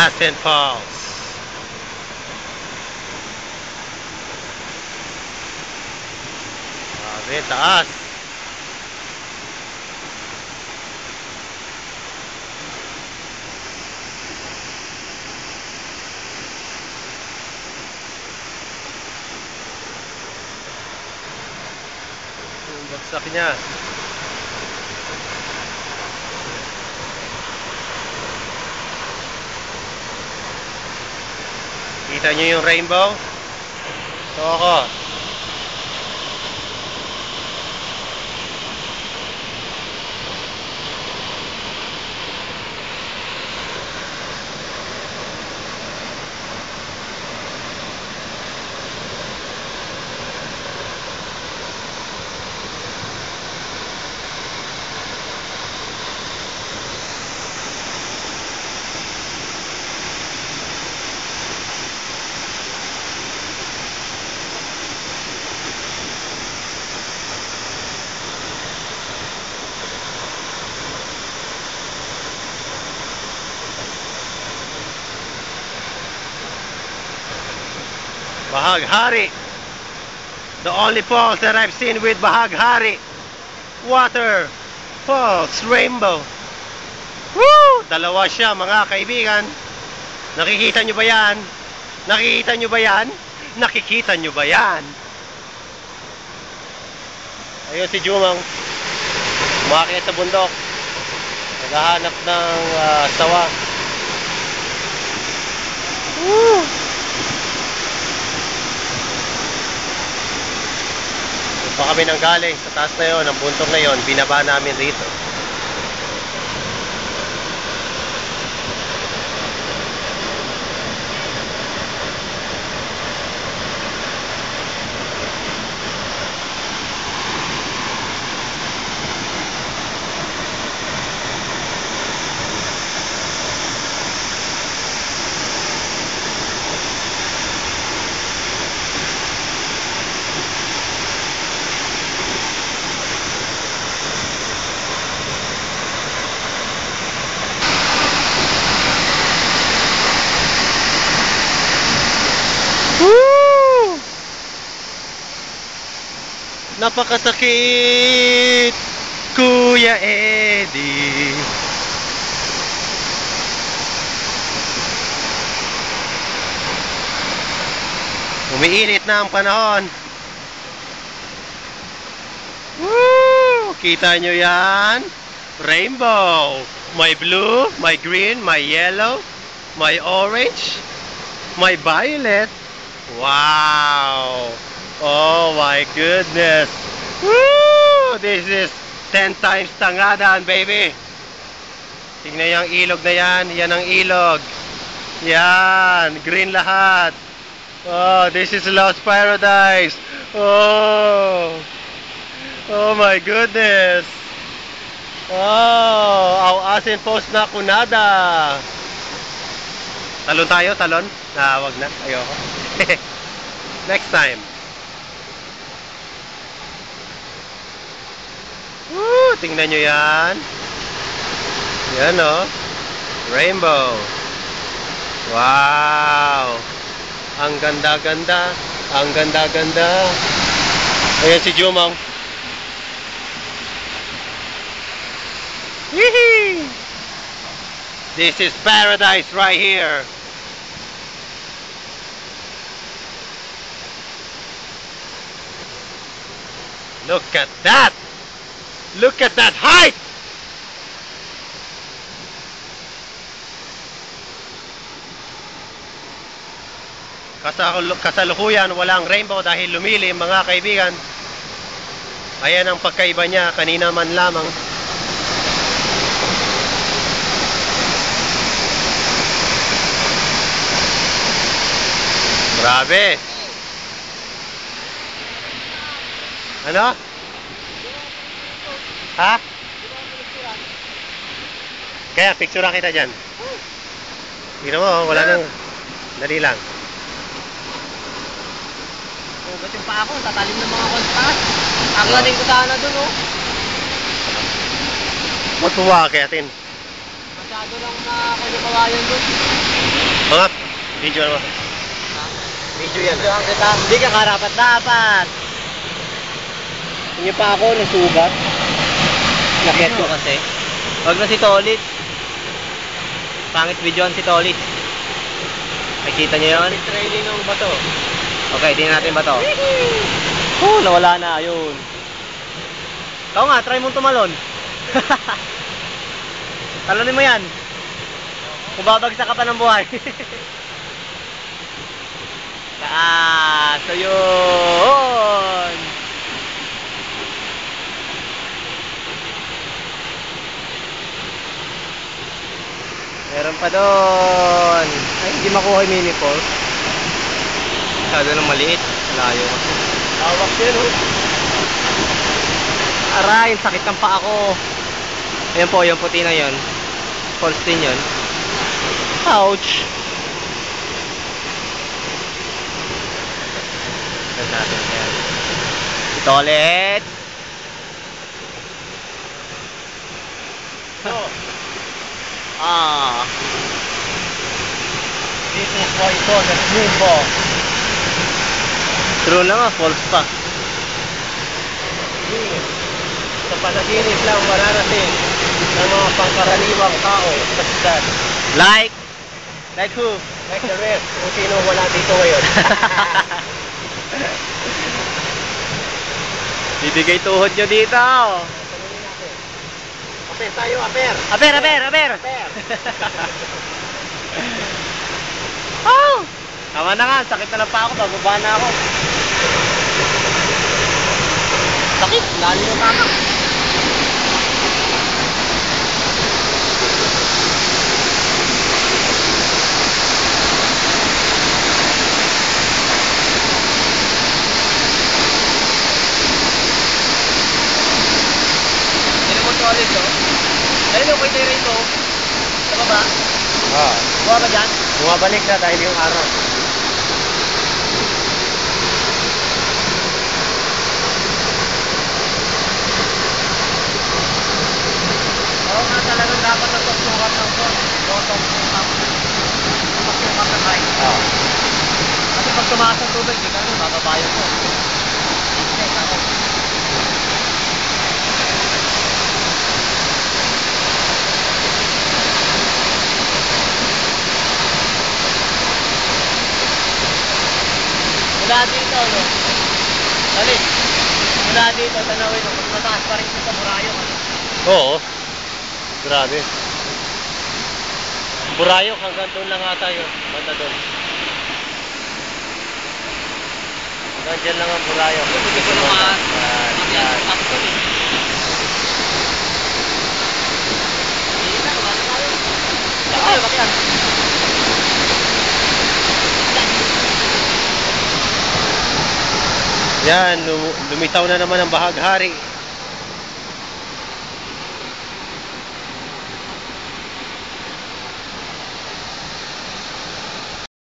Ascent Falls. Grabe, taas. Yung bagsak niya. Kita nyo yung rainbow? Ito ako. Bahaghari, the only falls that I've seen with Bahaghari water falls rainbow. Woo! Dalawa siya mga kaibigan. Nakikita nyo ba yan? Nakikita nyo ba yan? Nakikita nyo ba yan? Ayun si Jumang umakyat sa bundok, naghahanap ng sawa. Woo! Pa kami nang galing sa taas na yon, ang buntok na yon, binaba namin rito. Woo! Napakasakit, Kuya Eddie. Umiinit na ang panahon. Woo! Kita nyo yan? Rainbow. May blue, may green, may yellow, may orange, may violet. Wow! Oh my goodness! Woo! This is 10 times Tangadan, baby! Tingnan yung ilog na yan. Yan ang ilog. Yan! Green lahat. Oh, this is Lost Paradise. Oh! Oh my goodness! Oh! Ang Ascent Falls na kunada. Talon tayo, talon? Wag na. Ayoko. Next time. Woo! Tingnan nyo yan. Yan o. Rainbow. Wow! Ang ganda-ganda. Ang ganda-ganda. Ayan si Jumong. Yee! This is paradise right here. Look at that! Look at that height! Kasalukuyan walang rainbow dahil lumilim mga kaibigan. Ayan ang pagkaiba niya kanina man lamang. Grabe. Ano? Ha? Kaya picturean kita dyan. Tingnan mo, wala nang. Dali lang. Ugatin pa ako, tatalim ng mga kontas. Aklatin ko sana dun, oh. Ba't bumakyatin? Masyado lang nakakawayan doon. Mga video naman. Video yan. Video ang kita. Hindi ka karapat dapat. Hindi pa ako nasugat. Nakit ko kasi. Wag na si Tolit. Pangit videoan si Tolit. Nakita niyo yun? Training ng bato. Okay, tingnan natin ba to? Nawala na, ayun. Ikaw nga, try mong tumalon. Talonin mo yan. Kung babagsak ka pa ng buhay. So yun. Meron pa doon. Ay, hindi makuha yung mini falls. Masyado nang maliit. Layo kasi. Hawak din, oh. Aray, sakit ng paa ko. Ayan po, yung puti na yun. Falls din yun. Ouch! Tignan natin yan. Ito ulit. So, this is what you call the smooth ball. True na nga, falls pa. Sa panaginip lang mararating ng mga pangkaraniwang tao sa siyudad. Like who? Like the rest, kung sino wala dito ngayon. Bibigay tuhod nyo dito. Aper tayo, aper! Aber! Aper! Oh! Tama na nga, sakit na lang pa ako, bababa na ako. Sakit, lalo na tama. Sino mo tuwalit to? Ayun o, pwede rin to. Sa baba? Buha ba dyan? Bumabalik na dahil yung araw. Oo nga, talagang dapat na susukat ng bottom up. Pagsukat ng height. Kasi pag tumaas ang tubig, di ka rin, bababa yun ko. Check ako. Mula dito, no? Dali. Mula dito, tanawin mo, mas mataas pa rin siya sa Burayo. Oo. Grabe. Burayok hanggang doon lang ata yun. Banda doon. Hanggang dyan lang ang Burayok. Hindi ko naman. Yan. Yan, lumitaw na naman ang bahaghari.